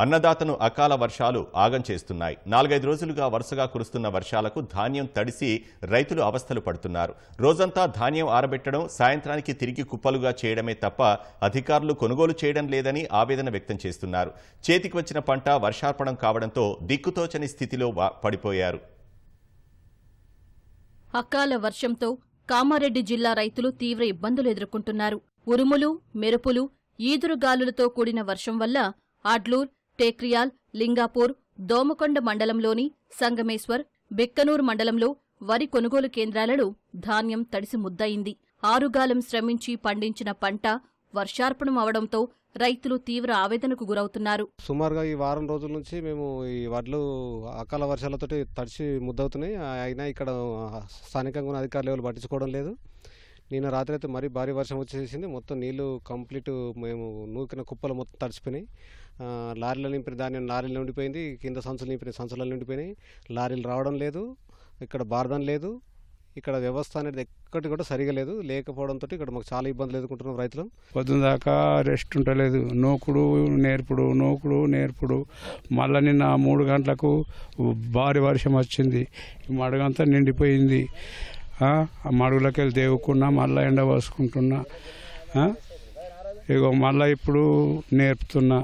అన్నదాతను అకాల వర్షాలు ఆగం చేస్తున్నాయి. 4-5 రోజులుగా వరుసగా కురుస్తున్న వర్షాలకు ధాన్యం తడిసి రైతులు అవస్థలు పడుతున్నారు. రోజంతా ధాన్యం ఆరబెట్టడం, సాయంత్రానికి తిరిగి కుప్పలుగా చేయడమే తప్ప అధికారులు కొనుగోలు చేయడం లేదని ఆవేదన వ్యక్తం చేస్తున్నారు. చేతికి వచ్చిన పంట వర్షార్పణం కావడంతో దిక్కుతోచని స్థితిలో పడిపోయారు. అకాల వర్షంతో కామారెడ్డి జిల్లా రైతులు తీవ్ర ఇబ్బందులు ఎదుర్కొంటున్నారు. ఉరుములు, మెరుపులు, ఈదురుగాలులతో కూడిన వర్షం వల్ల ఆడ్లూర్, టేక్రియాల్, లింగాపూర్, దోమకొండ మండలంలోని సంగమేశ్వర్, బిక్కనూర్ మండలంలో వరి కొనుగోలు కేంద్రాలలో ధాన్యం తడిసి ముద్దయింది. ఆరుగాలం శ్రమించి పండించిన పంట వర్షార్పణం అవడంతో రైతులు తీవ్ర ఆవేదనకు గురవుతున్నారు. సుమారుగా ఈ వారం రోజుల నుంచి మేము ఈ వడ్లు అకాల వర్షాలతో తడిసి ముద్దవుతున్నాయి. అయినా ఇక్కడ స్థానికంగా ఉన్న అధికారులు ఎవరు పట్టించుకోవడం లేదు. నిన్న రాత్రి అయితే మరీ భారీ వర్షం వచ్చేసింది. మొత్తం నీళ్లు కంప్లీట్ మేము నూకిన కుప్పలు మొత్తం తడిసిపోయినాయి. లారీలో నింపిన ధాన్యం లారీలు నిండిపోయింది. కింద సంచులు నింపిన సంచులలో నిండిపోయినాయి. లారీలు రావడం లేదు. ఇక్కడ బార్దం లేదు. ఇక్కడ వ్యవస్థ అనేది ఎక్కడి కూడా సరిగా లేదు. లేకపోవడంతో ఇక్కడ మాకు చాలా ఇబ్బందులు ఎదుర్కొంటున్నాం రైతులు. పొద్దున దాకా రెస్ట్ ఉంటలేదు. నోకుడు నేర్పుడు మళ్ళీ నిన్న 3 గంటలకు భారీ వర్షం వచ్చింది. మడుగంతా నిండిపోయింది. ఆ మడుగులకి వెళ్ళి దేవుకున్నా, మళ్ళీ ఎండ పోసుకుంటున్నా. ఇగో మళ్ళీ ఇప్పుడు నేర్పుతున్నా.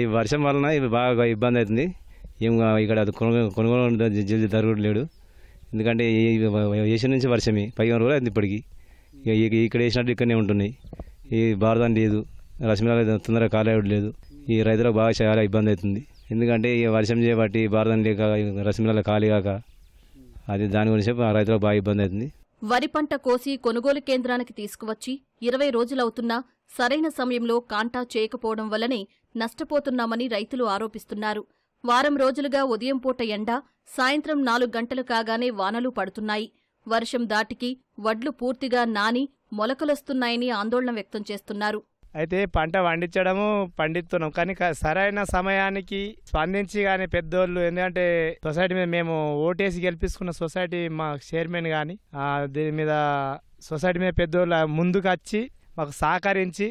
ఈ వర్షం వలన బాగా ఇబ్బంది అవుతుంది. ఇక్కడ కొనుగోలు జల్దీ జరగట్లేడు. ఎందుకంటే వేసిన నుంచి వర్షమే 15 రోజులు అయింది ఇప్పటికి. ఇక్కడ వేసినట్టు ఇక్కడనే ఉంటున్నాయి. ఈ బారదాని లేదు, రశ్మిల తొందరగా కాలేయడం లేదు. ఈ రైతులకు బాగా చాలా ఇబ్బంది అవుతుంది. ఎందుకంటే ఈ వర్షం చేయబట్టి బారదాని లేక రశ్మిల ఖాళీ కాక అది దాని గురించి రైతులకు బాగా ఇబ్బంది అవుతుంది. వరి పంట కోసి కొనుగోలు కేంద్రానికి తీసుకువచ్చి 20 రోజులవుతున్నా సరైన సమయంలో కాంటా చేయకపోవడం వల్లనే నష్టపోతున్నామని రైతులు ఆరోపిస్తున్నారు. వారం రోజులుగా ఉదయం పూట ఎండ, సాయంత్రం 4 గంటలు కాగానే వానలు పడుతున్నాయి. వర్షం దాటికి వడ్లు పూర్తిగా నాని మొలకలొస్తున్నాయని ఆందోళన వ్యక్తం చేస్తున్నారు. అయితే పంట పండిస్తున్నాం కానీ సరైన సమయానికి స్పందించి కానీ పెద్దోళ్ళు, ఎందుకంటే సొసైటీ మీద మేము ఓటేసి గెలిపించుకున్న సొసైటీ మా చైర్మన్ కానీ దీని మీద సొసైటీ మీద పెద్దోళ్ళు ముందుకు వచ్చి మాకు సహకరించి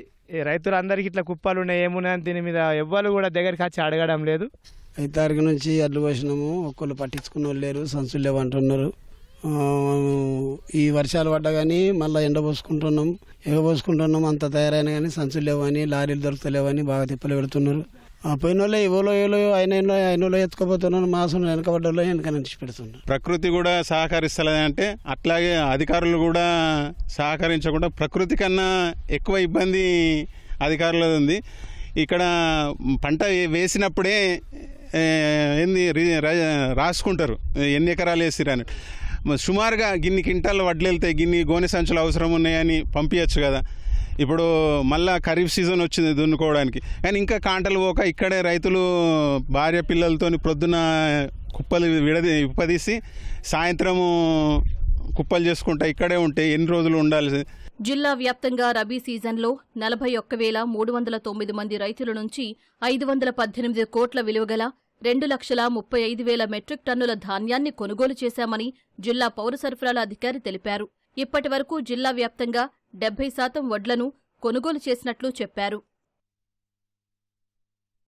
రైతులందరికీ ఇట్లా కుప్పలు ఉన్నాయి ఏమున్నాయని దీని మీద ఎవ్వరు కూడా దగ్గరికి వచ్చి అడగడం లేదు. 5 తారీఖు నుంచి అడ్లు పోసినాము. ఒక్కళ్ళు పట్టించుకున్న వాళ్ళు లేరు. సంచులు లేవంటున్నారు. ఈ వర్షాలు పడ్డా కానీ మళ్ళీ ఎగబోసుకుంటున్నాం. అంత తయారైనా కానీ సంచులు లేవని, లారీలు దొరకలేవని బాగా తిప్పలు పెడుతున్నారు. పోయిన వాళ్ళే ఎవరో అయినలో ఎత్తుకపోతున్నారు. మాసం వెనకబడ్డ వెనక నుంచి పెడుతున్నారు. ప్రకృతి కూడా సహకరిస్తలేదంటే అట్లాగే అధికారులు కూడా సహకరించకుండా ప్రకృతి కన్నా ఎక్కువ ఇబ్బంది అధికారులది ఉంది. ఇక్కడ పంట వేసినప్పుడే రాసుకుంటారు ఎన్ని ఎకరాలు వేసిరని. సుమారుగా గిన్ని క్వింటాలు వడ్లు వెళ్తాయి, గిన్ని గోనె సంచులు అవసరం ఉన్నాయని పంపించచ్చు కదా. ఇప్పుడు మళ్ళా ఖరీఫ్ సీజన్ వచ్చింది దున్నుకోవడానికి, కానీ ఇంకా కాంటలు పోక ఇక్కడే రైతులు భార్య పిల్లలతో ప్రొద్దున కుప్పలు విప్పదీసి సాయంత్రము కుప్పలు చేసుకుంటా ఇక్కడే ఉంటే ఎన్ని రోజులు ఉండాలి. జిల్లా వ్యాప్తంగా రబీ సీజన్లో 41,309 మంది రైతుల నుంచి 518 కోట్ల విలువగల 2,35,000 మెట్రిక్ టన్నుల ధాన్యాన్ని కొనుగోలు చేశామని జిల్లా పౌర సరఫరాల అధికారి తెలిపారు. ఇప్పటి వరకు జిల్లా వ్యాప్తంగా 70% వడ్లను కొనుగోలు చేసినట్లు చెప్పారు.